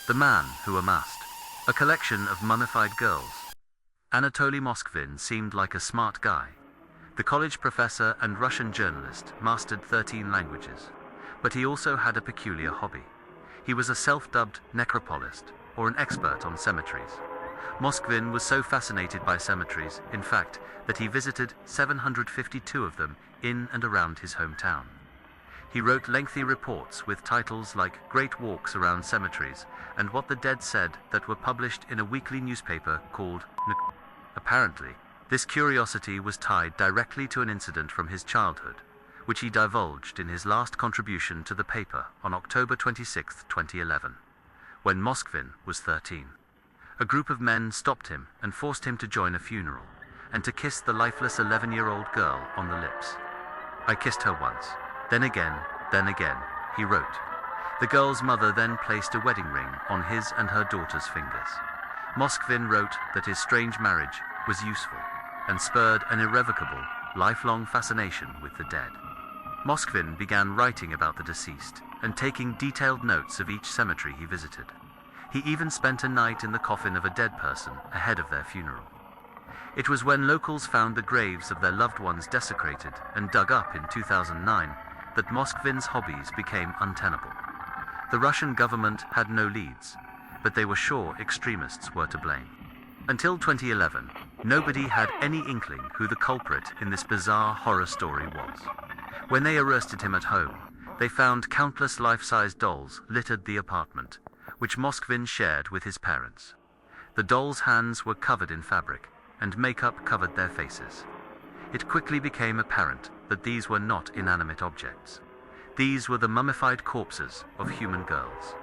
The Man Who Amassed, a collection of mummified girls. Anatoly Moskvin seemed like a smart guy. The college professor and Russian journalist mastered 13 languages, but he also had a peculiar hobby. He was a self-dubbed necropolist, or an expert on cemeteries. Moskvin was so fascinated by cemeteries, in fact, that he visited 752 of them in and around his hometown. He wrote lengthy reports with titles like Great Walks Around Cemeteries and What the Dead Said that were published in a weekly newspaper called Apparently, this curiosity was tied directly to an incident from his childhood, which he divulged in his last contribution to the paper on October 26, 2011, when Moskvin was 13. A group of men stopped him and forced him to join a funeral, and to kiss the lifeless 11-year-old girl on the lips. "I kissed her once, then again, he wrote. The girl's mother then placed a wedding ring on his and her daughter's fingers. Moskvin wrote that his strange marriage was useful and spurred an irrevocable, lifelong fascination with the dead. Moskvin began writing about the deceased and taking detailed notes of each cemetery he visited. He even spent a night in the coffin of a dead person ahead of their funeral. It was when locals found the graves of their loved ones desecrated and dug up in 2009 that Moskvin's hobbies became untenable. The Russian government had no leads, but they were sure extremists were to blame. Until 2011, nobody had any inkling who the culprit in this bizarre horror story was. When they arrested him at home, they found countless life-size dolls littered the apartment, which Moskvin shared with his parents. The dolls' hands were covered in fabric, and makeup covered their faces. It quickly became apparent that these were not inanimate objects. These were the mummified corpses of human girls.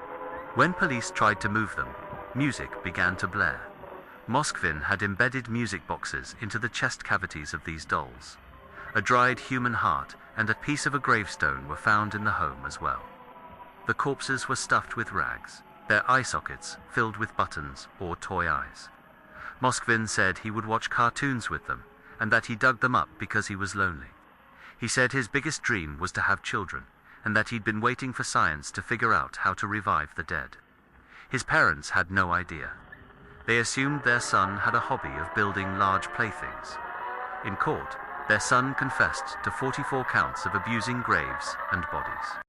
When police tried to move them, music began to blare. Moskvin had embedded music boxes into the chest cavities of these dolls. A dried human heart and a piece of a gravestone were found in the home as well. The corpses were stuffed with rags, their eye sockets filled with buttons or toy eyes. Moskvin said he would watch cartoons with them, and that he dug them up because he was lonely. He said his biggest dream was to have children, and that he'd been waiting for science to figure out how to revive the dead. His parents had no idea. They assumed their son had a hobby of building large playthings. In court, their son confessed to 44 counts of abusing graves and bodies.